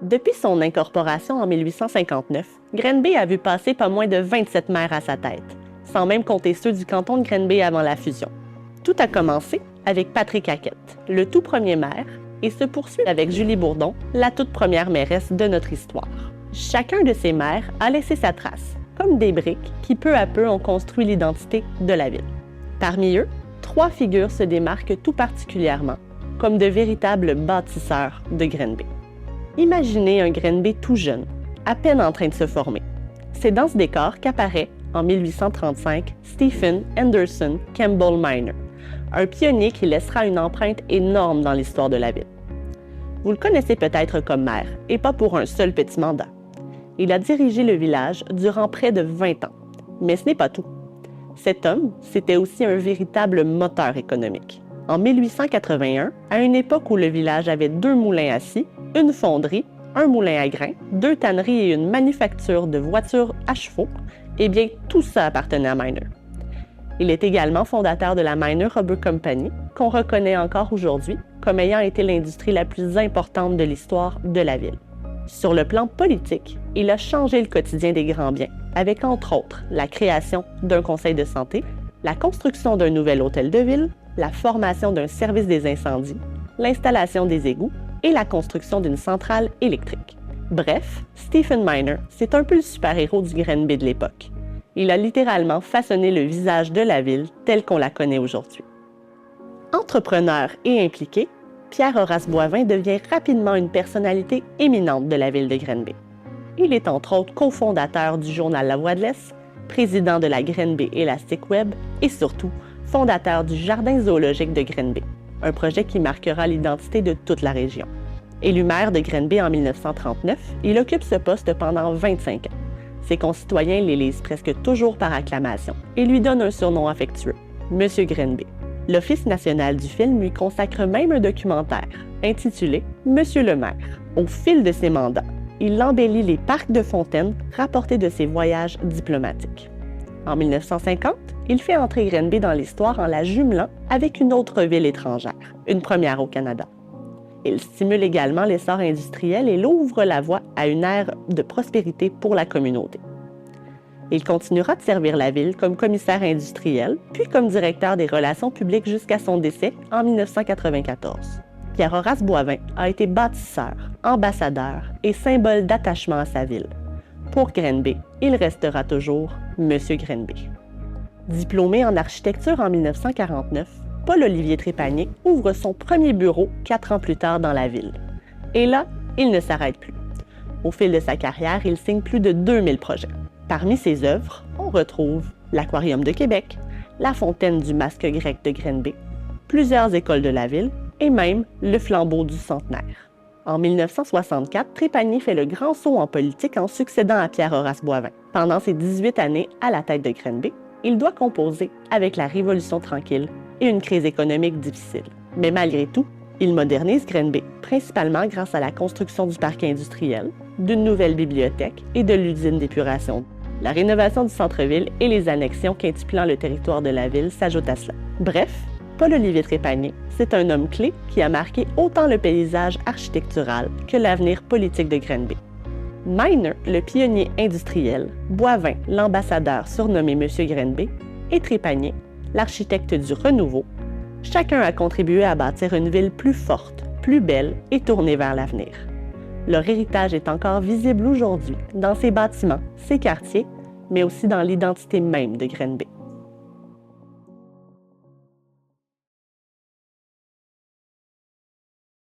Depuis son incorporation en 1859, Grenby a vu passer pas moins de 27 maires à sa tête, sans même compter ceux du canton de Grenby avant la fusion. Tout a commencé avec Patrick Hackett, le tout premier maire, et se poursuit avec Julie Bourdon, la toute première mairesse de notre histoire. Chacun de ces maires a laissé sa trace, comme des briques qui peu à peu ont construit l'identité de la ville. Parmi eux, 3 figures se démarquent tout particulièrement comme de véritables bâtisseurs de Grenby. Imaginez un Grenby tout jeune, à peine en train de se former. C'est dans ce décor qu'apparaît, en 1835, Stephen Anderson Campbell Miner, un pionnier qui laissera une empreinte énorme dans l'histoire de la ville. Vous le connaissez peut-être comme maire, et pas pour un seul petit mandat. Il a dirigé le village durant près de 20 ans. Mais ce n'est pas tout. Cet homme, c'était aussi un véritable moteur économique. En 1881, à une époque où le village avait 2 moulins à scie, une fonderie, un moulin à grains, 2 tanneries et une manufacture de voitures à chevaux, eh bien, tout ça appartenait à Miner. Il est également fondateur de la Miner Rubber Company, qu'on reconnaît encore aujourd'hui comme ayant été l'industrie la plus importante de l'histoire de la ville. Sur le plan politique, il a changé le quotidien des grands biens, avec entre autres la création d'un conseil de santé, la construction d'un nouvel hôtel de ville, la formation d'un service des incendies, l'installation des égouts et la construction d'une centrale électrique. Bref, Stephen Miner, c'est un peu le super-héros du Grenby de l'époque. Il a littéralement façonné le visage de la ville telle qu'on la connaît aujourd'hui. Entrepreneur et impliqué, Pierre-Horace Boivin devient rapidement une personnalité éminente de la ville de Grenby. Il est entre autres cofondateur du journal La Voix de l'Est, président de la Grenby Elastic Web et surtout fondateur du Jardin zoologique de Grenby, un projet qui marquera l'identité de toute la région. Élu maire de Grenby en 1939, il occupe ce poste pendant 25 ans. Ses concitoyens l'élisent presque toujours par acclamation et lui donnent un surnom affectueux, Monsieur Grenby. L'Office national du film lui consacre même un documentaire intitulé Monsieur le maire. Au fil de ses mandats, il embellit les parcs de fontaines rapportés de ses voyages diplomatiques. En 1950, il fait entrer Grenby dans l'histoire en la jumelant avec une autre ville étrangère, une première au Canada. Il stimule également l'essor industriel et l'ouvre la voie à une ère de prospérité pour la communauté. Il continuera de servir la ville comme commissaire industriel, puis comme directeur des relations publiques jusqu'à son décès en 1994. Pierre-Horace Boivin a été bâtisseur, ambassadeur et symbole d'attachement à sa ville. Pour Grenby, il restera toujours Monsieur Grenby. Diplômé en architecture en 1949, Paul-Olivier Trépanier ouvre son premier bureau 4 ans plus tard dans la ville. Et là, il ne s'arrête plus. Au fil de sa carrière, il signe plus de 2000 projets. Parmi ses œuvres, on retrouve l'Aquarium de Québec, la fontaine du Masque grec de Grenby, plusieurs écoles de la ville et même le flambeau du centenaire. En 1964, Trépanier fait le grand saut en politique en succédant à Pierre-Horace Boivin. Pendant ses 18 années à la tête de Grenby, il doit composer avec la Révolution tranquille et une crise économique difficile. Mais malgré tout, il modernise Grenby, principalement grâce à la construction du parc industriel, d'une nouvelle bibliothèque et de l'usine d'épuration. La rénovation du centre-ville et les annexions quintuplant le territoire de la ville s'ajoutent à cela. Bref, Paul-Olivier Trépanier, c'est un homme clé qui a marqué autant le paysage architectural que l'avenir politique de Grenby. Miner, le pionnier industriel, Boivin, l'ambassadeur surnommé Monsieur Grenby, et Trépanier, l'architecte du renouveau, chacun a contribué à bâtir une ville plus forte, plus belle et tournée vers l'avenir. Leur héritage est encore visible aujourd'hui dans ses bâtiments, ses quartiers, mais aussi dans l'identité même de Grenby.